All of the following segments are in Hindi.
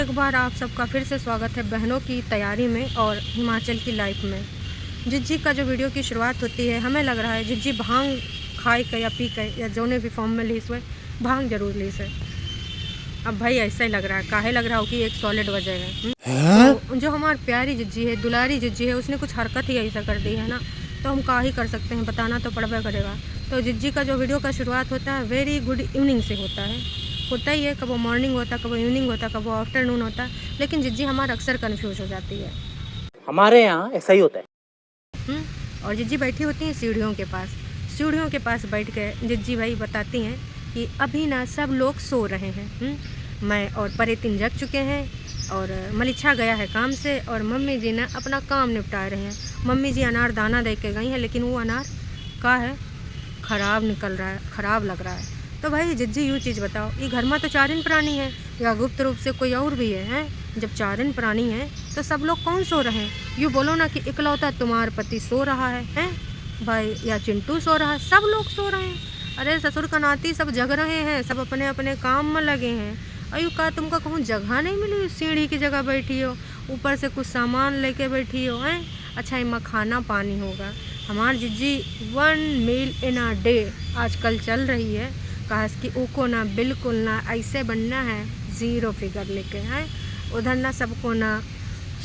एक बार आप सबका फिर से स्वागत है बहनों की तैयारी में और हिमाचल की लाइफ में। जिज्जी का जो वीडियो की शुरुआत होती है, हमें लग रहा है जिज्जी भांग खाए के या पी के या जोने भी फॉर्म में लीस हुए भांग जरूर लीस है। अब भाई ऐसा ही लग रहा है, काहे लग रहा हो कि एक सॉलिड वजह है। तो जो हमारी प्यारी जिज्जी है, दुलारी जिज्जी है, उसने कुछ हरकत ही ऐसा कर दी है ना, तो हम का ही कर सकते हैं, बताना तो पड़बे करेगा। तो जिज्जी का जो वीडियो का शुरुआत होता है वेरी गुड इवनिंग से होता ही है। कब वो मॉर्निंग होता, कब वो इवनिंग होता, कब वो आफ्टरनून होता, लेकिन जिज्जी हमारा अक्सर कंफ्यूज हो जाती है। हमारे यहाँ ऐसा ही होता है। और जिज्जी बैठी होती हैं सीढ़ियों के पास बैठ के जिज्जी भाई बताती हैं कि अभी ना सब लोग सो रहे हैं। मैं और परेतिन जग चुके हैं और मलिच्छा गया है काम से और मम्मी जी ना अपना काम निपटा रहे हैं। मम्मी जी अनार दाना दे के गई हैं, लेकिन वो अनार का है ख़राब निकल रहा है, ख़राब लग रहा है। तो भाई जिज्जी यूँ चीज़ बताओ, ये घर में तो चारिन प्राणी है या गुप्त रूप से कोई और भी है? जब चारिन प्राणी हैं तो सब लोग कौन सो रहे हैं? यूँ बोलो ना कि इकलौता तुम्हार पति सो रहा है भाई, या चिंटू सो रहा है, सब लोग सो रहे हैं। अरे ससुर का नाती सब जग रहे हैं, सब अपने अपने काम में लगे हैं। अयो का तुमको कहूँ जगह नहीं मिली, सीढ़ी की जगह बैठी हो, ऊपर से कुछ सामान लेके बैठी हो हैं। अच्छा इमा खाना पानी होगा। हमार जिज्जी 1 मील इन अ डे आजकल चल रही है। कहा कि ऊको ना बिल्कुल ना ऐसे बनना है, ज़ीरो फिगर लेके हैं। उधर ना सबको ना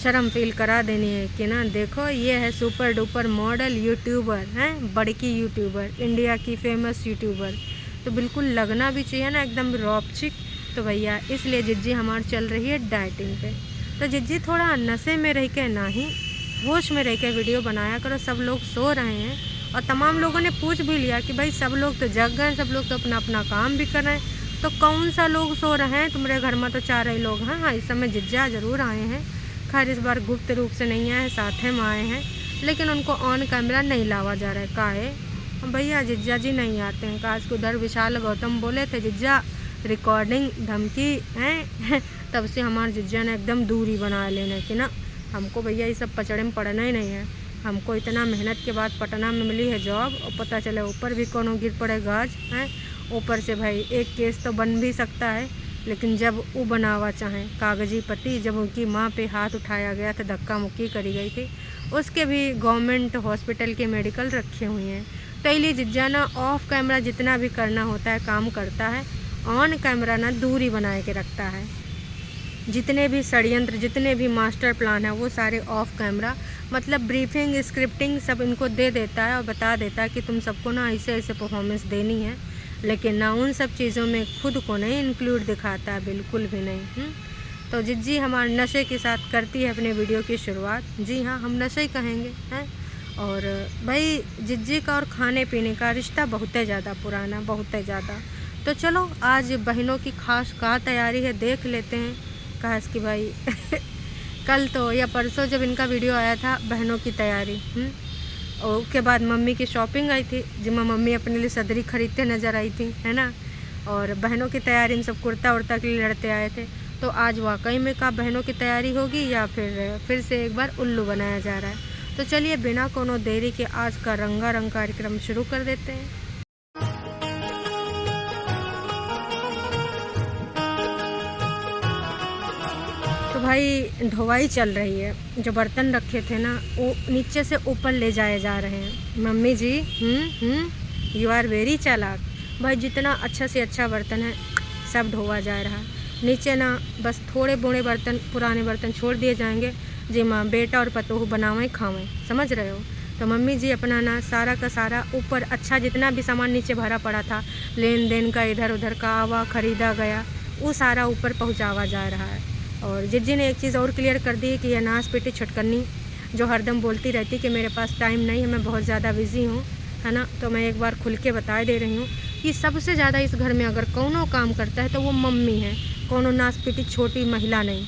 शर्म फील करा देनी है कि ना देखो ये है सुपर डुपर मॉडल यूट्यूबर हैं, बड़की यूट्यूबर, इंडिया की फेमस यूट्यूबर। तो बिल्कुल लगना भी चाहिए ना एकदम रॉपचिक। तो भैया इसलिए जिज्जी हमारी चल रही है डाइटिंग पे। तो जिज्जी थोड़ा नशे में रह के ना ही होश में रह के वीडियो बनाया करो। सब लोग सो रहे हैं और तमाम लोगों ने पूछ भी लिया कि भाई सब लोग तो जग गए, सब लोग तो अपना अपना काम भी कर रहे हैं, तो कौन सा लोग सो रहे हैं? तुम्हारे घर में तो 4 ही लोग हैं। हाँ, इस समय जिज्जा ज़रूर आए हैं, खैर इस बार गुप्त रूप से नहीं आए, साथ में आए हैं, लेकिन उनको ऑन कैमरा नहीं लावा जा रहा है। काहे भैया जिज्जा जी नहीं आते हैं? काश को उधर विशाल गौतम बोले थे जिज्जा रिकॉर्डिंग धमकी हैं तब से हमारे जिज्जा ने एकदम दूरी बना लेने की ना, हमको भैया ये सब पचड़े में पड़ना ही नहीं है। हमको इतना मेहनत के बाद पटना में मिली है जॉब और पता चले ऊपर भी कोनो गिर पड़े गाज हैं। ऊपर से भाई एक केस तो बन भी सकता है, लेकिन जब वो बनावा चाहें कागजी पति, जब उनकी माँ पे हाथ उठाया गया था, धक्का मुक्की करी गई थी, उसके भी गवर्नमेंट हॉस्पिटल के मेडिकल रखे हुए हैं। तो इसलिए जिज्जा ना ऑफ कैमरा जितना भी करना होता है काम करता है, ऑन कैमरा ना दूरी बना के रखता है। जितने भी षड्यंत्र, जितने भी मास्टर प्लान है, वो सारे ऑफ कैमरा, मतलब ब्रीफिंग स्क्रिप्टिंग सब इनको दे देता है और बता देता है कि तुम सबको ना ऐसे ऐसे परफॉर्मेंस देनी है, लेकिन ना उन सब चीज़ों में खुद को नहीं इंक्लूड दिखाता है, बिल्कुल भी नहीं। तो जिज्जी हमारे नशे के साथ करती है अपने वीडियो की शुरुआत। जी हाँ, हम नशे ही कहेंगे हैं। और भाई जिज्जी का और खाने पीने का रिश्ता बहुत ही ज़्यादा पुराना, बहुत ही ज़्यादा। तो चलो आज बहनों की खास का तैयारी है, देख लेते हैं। कहा कि भाई कल तो या परसों जब इनका वीडियो आया था बहनों की तैयारी, और उसके बाद मम्मी की शॉपिंग आई थी जिसमें मम्मी अपने लिए सदरी खरीदते नज़र आई थी, है ना। और बहनों की तैयारी में सब कुर्ता उर्ता के लिए लड़ते आए थे। तो आज वाकई में का बहनों की तैयारी होगी या फिर से एक बार उल्लू बनाया जा रहा है। तो चलिए बिना कोनो देरी के आज का रंगारंग कार्यक्रम शुरू कर देते हैं। तो भाई ढोवाई चल रही है, जो बर्तन रखे थे ना वो नीचे से ऊपर ले जाए जा रहे हैं। Mummy ji you are very चालाक। भाई जितना अच्छा से अच्छा बर्तन है सब ढोवा जा रहा है नीचे ना, बस थोड़े बूढ़े बर्तन, पुराने बर्तन छोड़ दिए जाएंगे जी माँ बेटा और पतोह बनावें खावें, समझ रहे हो। तो मम्मी जी अपना ना सारा का सारा ऊपर अच्छा जितना भी सामान नीचे भरा पड़ा था, लेन देन का इधर उधर का आवा खरीदा गया, वो सारा ऊपर पहुँचावा जा रहा है। और जिज्जी ने एक चीज़ और क्लियर कर दी कि ये नाश पेटी छटकनी जो हरदम बोलती रहती कि मेरे पास टाइम नहीं है, मैं बहुत ज़्यादा बिज़ी हूँ, है ना। तो मैं एक बार खुल के बता दे रही हूँ कि सबसे ज़्यादा इस घर में अगर कौनो काम करता है तो वो मम्मी है, कौनो नाश पेटी छोटी महिला नहीं।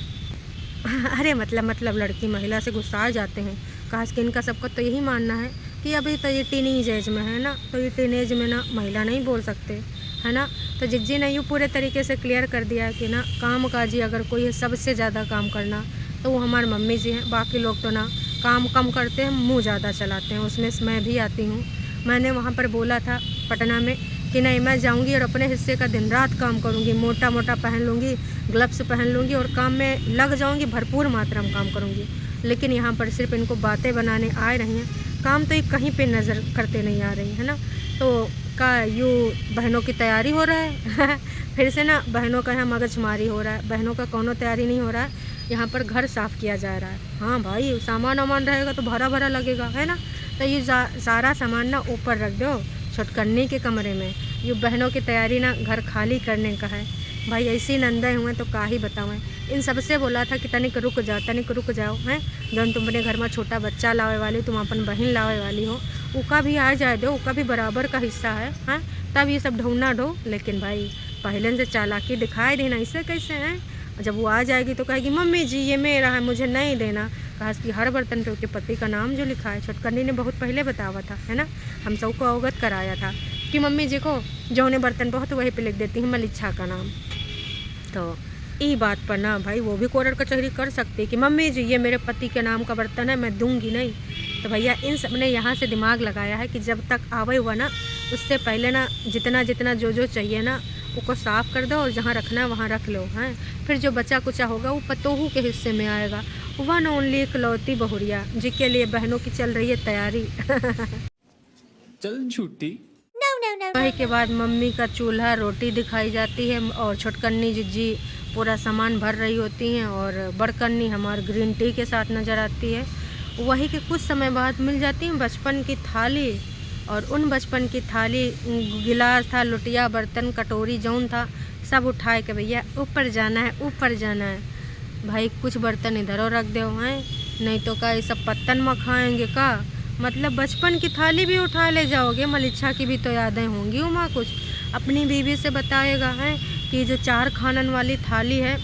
अरे मतलब लड़की महिला से गुस्सा आ जाते हैं। खास कि इनका सबका तो यही मानना है कि अभी तो ये टीनेज एज में है ना, तो ये टीनेज में ना महिला नहीं बोल सकते, है ना। तो जिज्जी ने यूँ पूरे तरीके से क्लियर कर दिया है कि ना काम काजी अगर कोई है सबसे ज़्यादा काम करना तो वो हमारे मम्मी जी हैं। बाकी लोग तो ना काम कम करते हैं, मुँह ज़्यादा चलाते हैं, उसमें मैं भी आती हूँ। मैंने वहाँ पर बोला था पटना में कि नहीं मैं जाऊंगी और अपने हिस्से का दिन रात काम करूंगी, मोटा मोटा पहन लूँगी, ग्लव्स पहन लूँगी और काम में लग जाऊंगी, भरपूर मात्रा में काम करूंगी। लेकिन यहाँ पर सिर्फ इनको बातें बनाने आ रही हैं, काम तो ये कहीं पे नज़र करते नहीं आ रही है ना। तो का यूँ बहनों की तैयारी हो रहा है फिर से ना बहनों का यहाँ मगजमारी हो रहा है, बहनों का कोनो तैयारी नहीं हो रहा है, यहाँ पर घर साफ़ किया जा रहा है। हाँ भाई, सामान वामान रहेगा तो भरा भरा लगेगा, है ना। तो ये सारा सामान ना ऊपर रख दो छोटकन्नी के कमरे में। ये बहनों की तैयारी ना घर खाली करने का है। भाई ऐसी नंदे हुए तो का ही बताऊँ। इन सबसे बोला था कि तनिक रुक जाओ हैं, जब तुम अपने घर में छोटा बच्चा लावे वाली, तुम अपन बहन लावे वाली हो, उका भी आ जाए दो, उका भी बराबर का हिस्सा है, हैं तब ये सब ढूंढना ढो। लेकिन भाई पहले से चालाकी दिखाई देना, इससे कैसे हैं। जब वो आ जाएगी तो कहेगी मम्मी जी ये मेरा है, मुझे नहीं देना। कहा कि हर बर्तन पे उसके पति का नाम जो लिखा है, छोटकन्नी ने बहुत पहले बताया था, है ना, हम सबको अवगत कराया था कि मम्मी जी को जो उन्हें बर्तन बहुत वहीं पे लिख देती हैं मलिच्छा का नाम। तो ई बात पर ना भाई वो भी कोर्ट कचहरी कर सकती है कि मम्मी जी ये मेरे पति के नाम का बर्तन है, मैं दूंगी नहीं। तो भैया इन सब ने यहाँ से दिमाग लगाया है कि जब तक आवे हुआ ना, उससे पहले ना जितना जितना जो चाहिए ना उसको साफ़ कर दो और जहाँ रखना है वहाँ रख लो, हैं। फिर जो बचा कुचा होगा वो पतोहू के हिस्से में आएगा। वन ओनली इकलौती बहुरिया जिसके लिए बहनों की चल रही है तैयारी चल झूठी। वही के बाद मम्मी का चूल्हा रोटी दिखाई जाती है और छोटकन्नी जिज्जी पूरा सामान भर रही होती हैं और बड़कन्नी हमारे ग्रीन टी के साथ नज़र आती है। वही के कुछ समय बाद मिल जाती है बचपन की थाली, और उन बचपन की थाली गिलास था, लुटिया बर्तन कटोरी जौन था सब उठाए के भैया ऊपर जाना है। भाई कुछ बर्तन इधरों रख दो हैं, नहीं तो का ये सब पत्तन में खाएंगे का। मतलब बचपन की थाली भी उठा ले जाओगे, मलिच्छा की भी तो यादें होंगी उमा कुछ। अपनी बीवी से बताएगा है कि जो 4 खानन वाली थाली है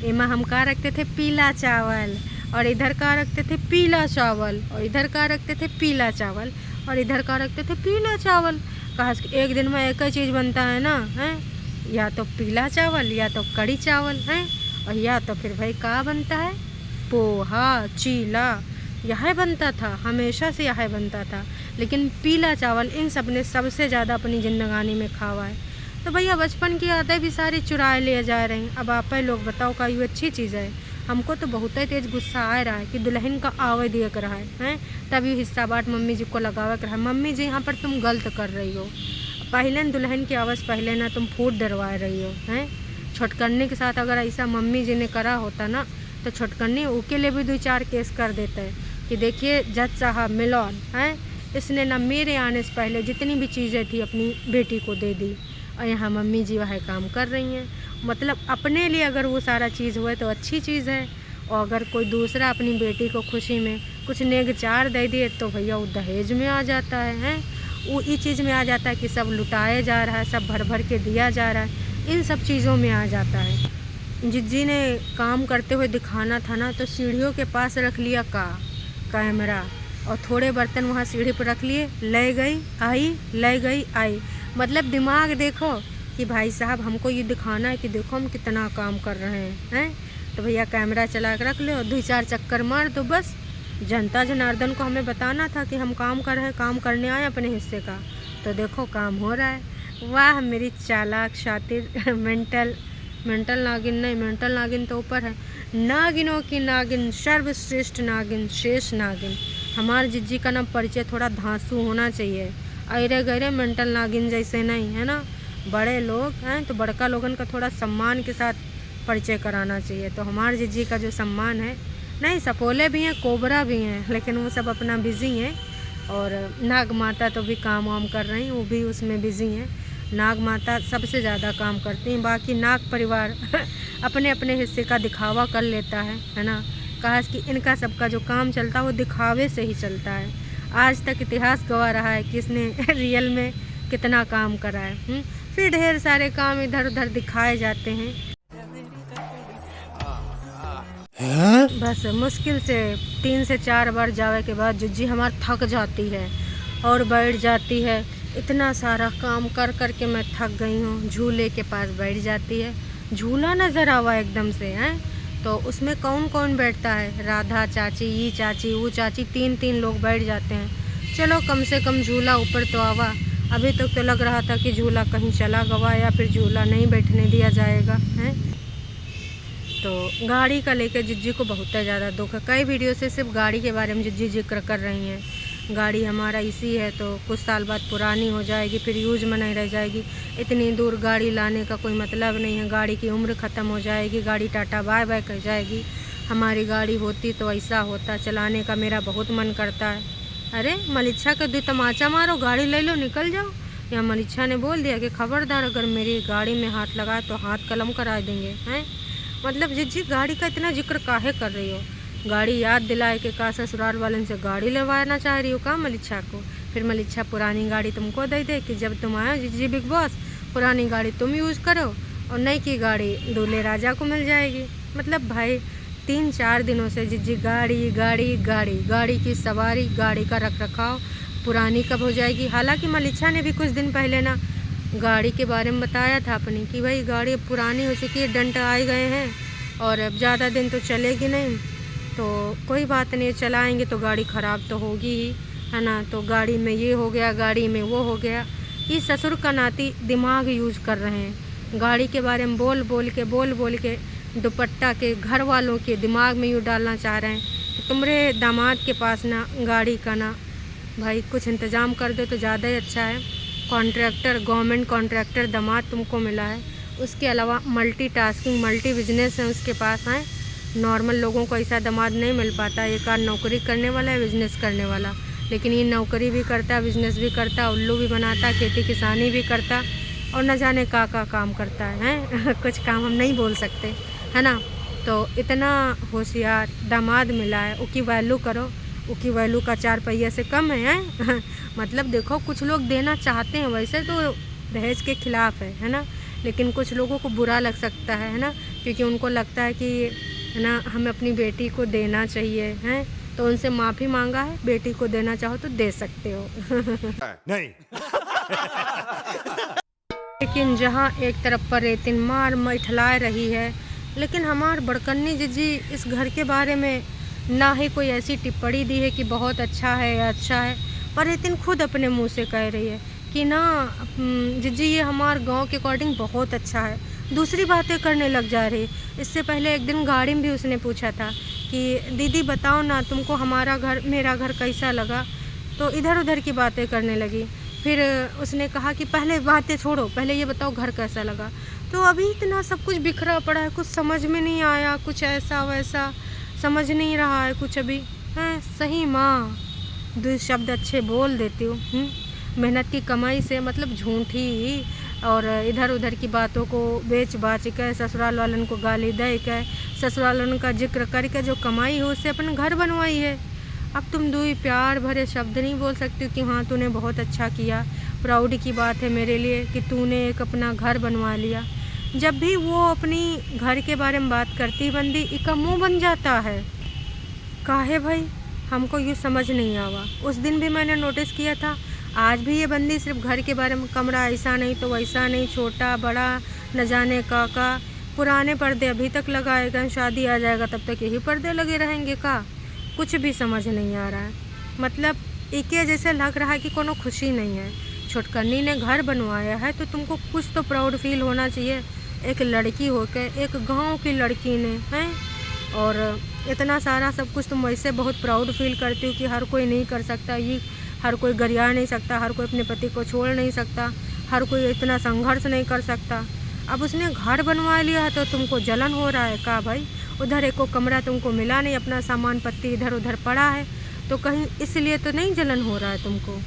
इमा हम का रखते थे पीला चावल, और इधर का रखते थे पीला चावल, और इधर का रखते थे पीला चावल, और इधर का रखते थे पीला चावल। कहा एक दिन में एक ही चीज़ बनता है ना, है या तो पीला चावल या तो कड़ी चावल है, और या तो फिर भाई का बनता है पोहा चीला, यह बनता था, हमेशा से यह बनता था। लेकिन पीला चावल इन सब ने सबसे ज़्यादा अपनी ज़िंदगानी में खावा है। तो भैया बचपन की यादें भी सारी चुराए ले जा रहे हैं। अब आप लोग बताओ का ये अच्छी चीज़ है। हमको तो बहुत ही तेज़ गुस्सा आ रहा है कि दुल्हन का आवे दिया कर रहा है, तभी हिस्सा बाट मम्मी जी को लगावे कर रहा है। मम्मी जी यहाँ पर तुम गलत कर रही हो। पहले दुल्हन की आवाज़ पहले ना तुम फूट डरवा रही हो, हैं। छोटकन्नी के साथ अगर ऐसा मम्मी जी ने करा होता ना तो छोटकन्नी उसके लिए भी 2-4 केस कर देते हैं कि देखिए जज साहब मिलोन हैं, इसने ना मेरे आने से पहले जितनी भी चीज़ें थी अपनी बेटी को दे दी, और यहाँ मम्मी जी वह काम कर रही हैं। मतलब अपने लिए अगर वो सारा चीज़ हुए तो अच्छी चीज़ है, और अगर कोई दूसरा अपनी बेटी को खुशी में कुछ नेग चार दे दिए तो भैया वो दहेज में आ जाता है, वो इस चीज़ में आ जाता है कि सब लुटाया जा रहा है, सब भर भर के दिया जा रहा है, इन सब चीज़ों में आ जाता है। जिज्जी ने काम करते हुए दिखाना था ना तो सीढ़ियों के पास रख लिया कैमरा, और थोड़े बर्तन वहाँ सीढ़ी पर रख लिए, ले गई आई। मतलब दिमाग देखो कि भाई साहब हमको ये दिखाना है कि देखो हम कितना काम कर रहे हैं। तो भैया कैमरा चला कर रख लो और 2-4 चक्कर मार दो बस। जनता जनार्दन को हमें बताना था कि हम काम कर रहे हैं, काम करने आए अपने हिस्से का, तो देखो काम हो रहा है। वाह मेरी चालाक शातिर मेंटल नागिन, नहीं मेंटल नागिन तो ऊपर है, नागिनों की नागिन, सर्वश्रेष्ठ नागिन, शेष नागिन। हमारे जिज्जी का ना परिचय थोड़ा धांसू होना चाहिए, अरे गहरे मेंटल नागिन जैसे नहीं, है ना। बड़े लोग हैं तो बड़का लोगन का थोड़ा सम्मान के साथ परिचय कराना चाहिए। तो हमारे जिज्जी का जो सम्मान है, नहीं सपोले भी हैं कोबरा भी हैं, लेकिन वो सब अपना बिज़ी हैं। और नाग माता तो भी काम वाम कर रही हैं, वो भी उसमें बिज़ी हैं। नाग माता सबसे ज़्यादा काम करती हैं, बाकी नाग परिवार अपने अपने हिस्से का दिखावा कर लेता है ना। कहा कि इनका सबका जो काम चलता है वो दिखावे से ही चलता है। आज तक इतिहास गवा रहा है कि इसने रियल में कितना काम करा है। फिर ढेर सारे काम इधर उधर दिखाए जाते हैं। बस मुश्किल से 3 से 4 बार जावे के बाद जिज्जी हमार थक जाती है और बैठ जाती है। इतना सारा काम कर कर के मैं थक गई हूँ। झूले के पास बैठ जाती है, झूला नज़र आवा एकदम से है। तो उसमें कौन कौन बैठता है, राधा चाची, ये चाची, वो चाची, 3-3 लोग बैठ जाते हैं। चलो कम से कम झूला ऊपर तो आवा। अभी तक तो लग रहा था कि झूला कहीं चला गवा या फिर झूला नहीं बैठने दिया जाएगा हैं। तो गाड़ी का लेकर जिज्जी को बहुत ज़्यादा दुख है। कई वीडियो से सिर्फ गाड़ी के बारे में जिज्जी जिक्र कर रही हैं। गाड़ी हमारा इसी है तो कुछ साल बाद पुरानी हो जाएगी, फिर यूज में नहीं रह जाएगी। इतनी दूर गाड़ी लाने का कोई मतलब नहीं है, गाड़ी की उम्र ख़त्म हो जाएगी, गाड़ी टाटा बाय बाय कर जाएगी। हमारी गाड़ी होती तो ऐसा होता, चलाने का मेरा बहुत मन करता है। अरे मलिच्छा के 2 तमाचा मारो, गाड़ी ले लो, निकल जाओ। या मलिच्छा ने बोल दिया कि खबरदार अगर मेरी गाड़ी में हाथ लगाए तो हाथ कलम करा देंगे हैं। मतलब जिज्जी गाड़ी का इतना जिक्र काहे कर रही हो? गाड़ी याद दिलाए कि का ससुराल वालन से गाड़ी लेवाना चाह रही हो का मलिच्छा को? फिर मलिच्छा पुरानी गाड़ी तुमको दे दे कि जब तुम आए जिज्जी बिग बॉस, पुरानी गाड़ी तुम यूज़ करो और नई की गाड़ी दूल्हे राजा को मिल जाएगी। मतलब भाई 3-4 दिनों से जिज्जी गाड़ी गाड़ी गाड़ी गाड़ी की सवारी, गाड़ी का रख रखाव, पुरानी कब हो जाएगी। हालांकि मलिच्छा ने भी कुछ दिन पहले ना गाड़ी के बारे में बताया था अपनी कि भाई गाड़ी अब पुरानी हो चुकी है, डंट आए गए हैं और अब ज़्यादा दिन तो चलेगी नहीं, तो कोई बात नहीं, चलाएंगे तो गाड़ी ख़राब तो होगी ही, है ना। तो गाड़ी में ये हो गया, गाड़ी में वो हो गया। ये ससुर का नाती दिमाग यूज कर रहे हैं, गाड़ी के बारे में बोल बोल के दुपट्टा के घर वालों के दिमाग में यूँ डालना चाह रहे हैं कि तुम्हारे दामाद के पास ना गाड़ी का ना भाई कुछ इंतज़ाम कर दो तो ज़्यादा ही अच्छा है। कॉन्ट्रैक्टर, गवर्नमेंट कॉन्ट्रैक्टर दामाद तुमको मिला है, उसके अलावा मल्टीटास्किंग, मल्टी बिजनेस है उसके पास हैं। नॉर्मल लोगों को ऐसा दामाद नहीं मिल पाता। एक आध नौकरी करने वाला है, बिजनेस करने वाला, लेकिन ये नौकरी भी करता, बिजनेस भी करता, उल्लू भी बनाता, खेती किसानी भी करता और न जाने का काम करता है कुछ काम हम नहीं बोल सकते, है ना। तो इतना होशियार दामाद मिला है, उसकी वैल्यू करो, उसकी वैल्यू का 4 पहिया से कम है मतलब देखो कुछ लोग देना चाहते हैं, वैसे तो दहेज के खिलाफ़ है ना, लेकिन कुछ लोगों को बुरा लग सकता है ना, क्योंकि उनको लगता है कि है ना हमें अपनी बेटी को देना चाहिए हैं, तो उनसे माफ़ी मांगा है, बेटी को देना चाहो तो दे सकते हो नहीं लेकिन जहाँ एक तरफ पर रेतिन मार मैठला रही है, लेकिन हमार बड़कन्नी जिज्जी इस घर के बारे में ना ही कोई ऐसी टिप्पणी दी है कि बहुत अच्छा है या अच्छा है, पर रेतिन खुद अपने मुंह से कह रही है कि ना जिज्जी ये हमार गांव के अकॉर्डिंग बहुत अच्छा है। दूसरी बातें करने लग जा रही। इससे पहले एक दिन गाड़ी में भी उसने पूछा था कि दीदी बताओ ना तुमको हमारा घर, मेरा घर कैसा लगा, तो इधर उधर की बातें करने लगी। फिर उसने कहा कि पहले बातें छोड़ो, पहले ये बताओ घर कैसा लगा। तो अभी इतना सब कुछ बिखरा पड़ा है, कुछ समझ में नहीं आया, कुछ ऐसा वैसा समझ नहीं रहा है कुछ अभी हैं। सही माँ 2 शब्द अच्छे बोल देती हूँ, मेहनत की कमाई से, मतलब झूठी और इधर उधर की बातों को बेच बाच के, ससुराल वालन को गाली दे के, ससुराल वालन का जिक्र करके जो कमाई हो उससे अपना घर बनवाई है। अब तुम 2 प्यार भरे शब्द नहीं बोल सकती हो कि हाँ तूने बहुत अच्छा किया, प्राउड की बात है मेरे लिए कि तूने एक अपना घर बनवा लिया। जब भी वो अपनी घर के बारे में बात करती बंदी इसका मुँह बन जाता है। काहे भाई हमको ये समझ नहीं आवा। उस दिन भी मैंने नोटिस किया था, आज भी ये बंदी सिर्फ घर के बारे में, कमरा ऐसा नहीं तो वैसा नहीं, छोटा बड़ा न जाने का पुराने पर्दे अभी तक लगाए गए, शादी आ जाएगा तब तक यही पर्दे लगे रहेंगे का, कुछ भी समझ नहीं आ रहा है। मतलब एक जैसे लग रहा है कि कोनो खुशी नहीं है। छोटकन्नी ने घर बनवाया है तो तुमको कुछ तो प्राउड फील होना चाहिए, एक लड़की होकर, एक गांव की लड़की ने हैं, और इतना सारा सब कुछ तुम वैसे बहुत प्राउड फील करती हो कि हर कोई नहीं कर सकता, ये हर कोई गरिया नहीं सकता, हर कोई अपने पति को छोड़ नहीं सकता, हर कोई इतना संघर्ष नहीं कर सकता। अब उसने घर बनवा लिया है तो तुमको जलन हो रहा है का भाई? उधर एको कमरा तुमको मिला नहीं, अपना सामान पत्ती इधर उधर पड़ा है, तो कहीं इसलिए तो नहीं जलन हो रहा है तुमको?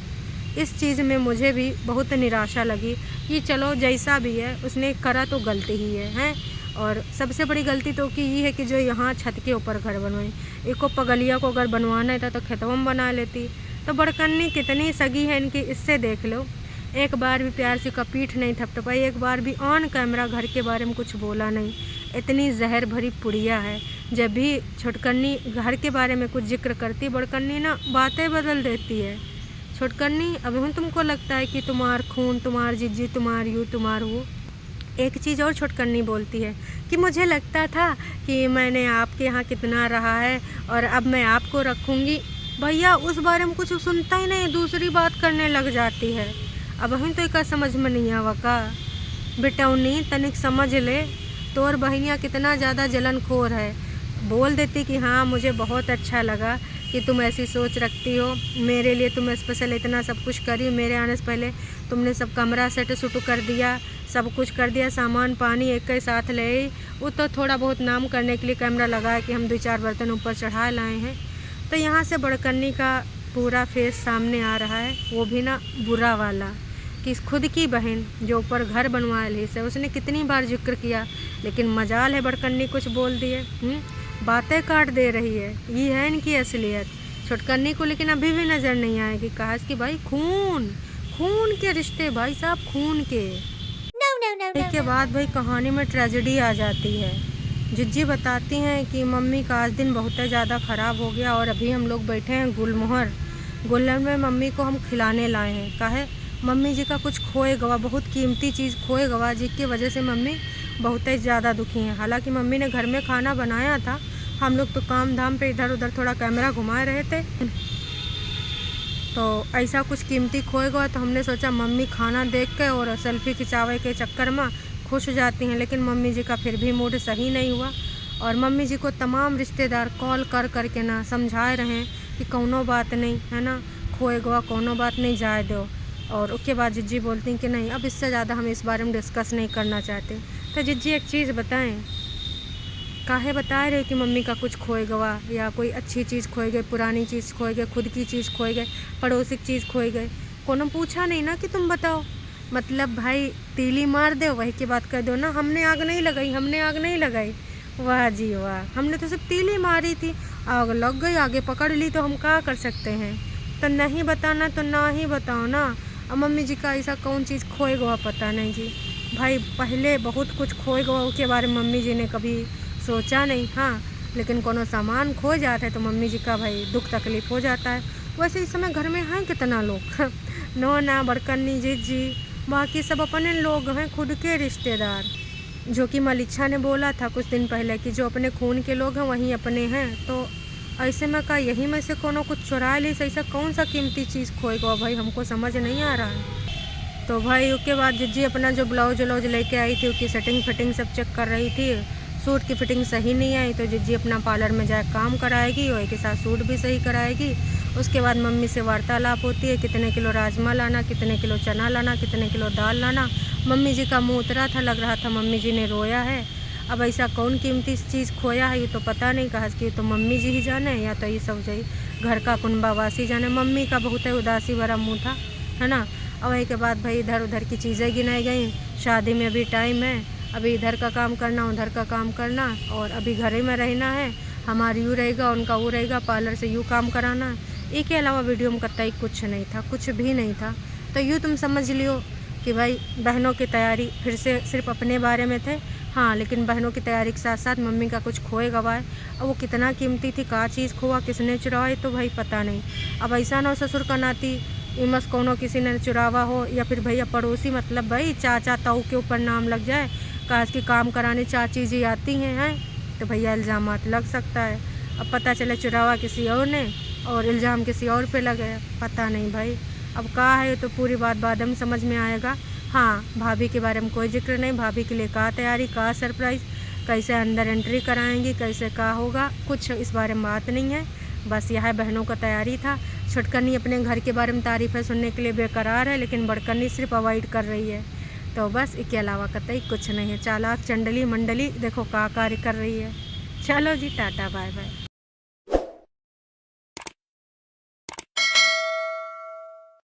इस चीज़ में मुझे भी बहुत निराशा लगी कि चलो जैसा भी है उसने करा तो गलती ही है हैं। और सबसे बड़ी गलती तो की ये है कि जो यहाँ छत के ऊपर घर बनवाई, एको पगलिया को अगर बनवाना था तो खेतों में बना लेती। तो बड़कन्नी कितनी सगी है इनकी, इससे देख लो, एक बार भी प्यार से का पीठ नहीं थपथपाई, एक बार भी ऑन कैमरा घर के बारे में कुछ बोला नहीं। इतनी जहर भरी पुड़िया है, जब भी छोटकन्नी घर के बारे में कुछ जिक्र करती बड़कन्नी ना बातें बदल देती है। छोटकन्नी अभी तुमको लगता है कि तुम्हार खून, तुम्हार जिज्जी, तुम्हार यू तुम्हार वो। एक चीज़ और छोटकन्नी बोलती है कि मुझे लगता था कि मैंने आपके यहाँ कितना रहा है और अब मैं आपको रखूँगी। भैया उस बारे में कुछ सुनता ही नहीं, दूसरी बात करने लग जाती है। अब ही तो का समझ में नहीं आवा का। बेटौनी तनिक समझ ले, तोर बहनिया कितना ज़्यादा जलनखोर है। बोल देती कि हाँ मुझे बहुत अच्छा लगा कि तुम ऐसी सोच रखती हो, मेरे लिए तुम स्पेशल इतना सब कुछ करी, मेरे आने से पहले तुमने सब कमरा सेट सुट कर दिया, सब कुछ कर दिया, सामान पानी एक के साथ ले आई। वो तो थोड़ा बहुत नाम करने के लिए कैमरा लगाया कि हम 2-4 बर्तन ऊपर चढ़ा लाए हैं। तो यहाँ से बड़कन्नी का पूरा फेस सामने आ रहा है, वो भी ना बुरा वाला, कि खुद की बहन जो ऊपर घर बनवा ली से उसने कितनी बार जिक्र किया, लेकिन मजाल है बड़कन्नी कुछ बोल दिए, बातें काट दे रही है। ये है इनकी असलियत। छोटकन्नी को लेकिन अभी भी नज़र नहीं आएगी। कहा कि भाई खून खून के रिश्ते, भाई साहब खून के। इसके बाद भाई कहानी में ट्रेजेडी आ जाती है। जिज्जी बताती हैं कि मम्मी का आज दिन बहुत ज़्यादा ख़राब हो गया और अभी हम लोग बैठे हैं गुलमोहर में मम्मी को हम खिलाने लाए हैं। काहे मम्मी जी का कुछ खोए गवा, बहुत कीमती चीज़ खोए गवा, जिसकी वजह से मम्मी बहुत ही ज़्यादा दुखी हैं। हालांकि मम्मी ने घर में खाना बनाया था, हम लोग तो काम धाम पे इधर उधर थोड़ा कैमरा घुमा रहे थे, तो ऐसा कुछ कीमती खोए गया। तो हमने सोचा मम्मी खाना देख के और सेल्फी खिंचावे के चक्कर में खुश हो जाती हैं, लेकिन मम्मी जी का फिर भी मूड सही नहीं हुआ। और मम्मी जी को तमाम रिश्तेदार कॉल कर करके ना समझाए रहे हैं कि कौनो बात नहीं है ना, खोए गवा कौनो बात नहीं, जाए दो। और उसके बाद जिज्जी बोलती हैं कि नहीं अब इससे ज़्यादा हम इस बारे में डिस्कस नहीं करना चाहते। तो जिज्जी एक चीज़ बताएं, काहे बता रहे हो कि मम्मी का कुछ खोए गवा, या कोई अच्छी चीज़ खोए गए, पुरानी चीज़ खोए गए, खुद की चीज़ खोए गए, पड़ोसी की चीज़ खोए गए। कोनो पूछा नहीं ना कि तुम बताओ, मतलब भाई तीली मार दो, वही की बात कर दो ना, हमने आग नहीं लगाई, हमने आग नहीं लगाई। वाह जी वाह, हमने तो सिर्फ तीली मारी थी, आग लग गई, आगे पकड़ ली, तो हम क्या कर सकते हैं। तो नहीं बताना तो ना ही बताओ ना। अब मम्मी जी का ऐसा कौन चीज़ खोए गवा पता नहीं जी। भाई पहले बहुत कुछ खोए गवा, उसके बारे में मम्मी जी ने कभी सोचा नहीं। हाँ, लेकिन कोनो सामान खो जाता है तो मम्मी जी का भाई दुख तकलीफ़ हो जाता है। वैसे इस समय घर में हैं कितना लोग नोना, बड़कन्नी, जिज्जी, बाकी सब अपने लोग हैं, खुद के रिश्तेदार। जो कि मलिच्छा ने बोला था कुछ दिन पहले कि जो अपने खून के लोग हैं वहीं अपने हैं। तो ऐसे में का यही में से कोनो कुछ चुरा ली, ऐसा कौन सा कीमती चीज़ खोएगा भाई, हमको समझ नहीं आ रहा है। तो भाई उसके बाद जिज्जी अपना जो ब्लाउज व्लाउज लेके आई थी उसकी सेटिंग फिटिंग सब चेक कर रही थी। सूट की फिटिंग सही नहीं आई तो जिज्जी अपना पार्लर में जाकर काम कराएगी और एक साथ सूट भी सही कराएगी। उसके बाद मम्मी से वार्तालाप होती है, कितने किलो राजमा लाना, कितने किलो चना लाना, कितने किलो दाल लाना। मम्मी जी का मुँह उतरा था, लग रहा था मम्मी जी ने रोया है। अब ऐसा कौन कीमती चीज़ खोया है ये तो पता नहीं, कहा कि तो मम्मी जी ही जाने या तो ये सब जी घर का कुनबावासी जाने। मम्मी का बहुत ही उदासी भरा मुँह था, है ना। और वही के बाद भाई इधर उधर की चीज़ें गिनाई गई। शादी में अभी टाइम है, अभी इधर का काम करना, उधर का काम करना, और अभी घर ही में रहना है। हमारी यूँ रहेगा, उनका वो रहेगा, पार्लर से यूँ काम कराना। इसके अलावा वीडियो में कतई कुछ नहीं था, कुछ भी नहीं था। तो यूँ तुम समझ लियो कि भाई बहनों की तैयारी फिर से सिर्फ अपने बारे में थे। हाँ, लेकिन बहनों की तैयारी के साथ साथ मम्मी का कुछ खोए गवाए, और वो कितना कीमती थी, का चीज़ खोआ, किसने चुराए तो भाई पता नहीं। अब ऐसा ना ससुर का नाती इमस कोनो किसी ने चुरावा हो, या फिर भैया पड़ोसी, मतलब भाई चाचा ताऊ के ऊपर नाम लग जाए, काश की काम कराने चाची जी आती हैं तो भैया इल्ज़ामात लग सकता है। अब पता चले चुरावा किसी और ने और इल्ज़ाम किसी और पे लगे, पता नहीं भाई। अब कहा है तो पूरी बात बाद में समझ में आएगा। हाँ, भाभी के बारे में कोई जिक्र नहीं, भाभी के लिए का तैयारी, का सरप्राइज़, कैसे अंदर एंट्री कराएंगी, कैसे का होगा, कुछ इस बारे में बात नहीं है। बस यह बहनों का तैयारी था। छोटकन्नी अपने घर के बारे में तारीफ़ें सुनने के लिए बेकरार है, लेकिन बड़कन्नी सिर्फ अवॉइड कर रही है। तो बस इसके अलावा कतई कुछ नहीं है। चालाक चंडली मंडली देखो का कार्य कर रही है। चलो जी, टाटा बाय बाय।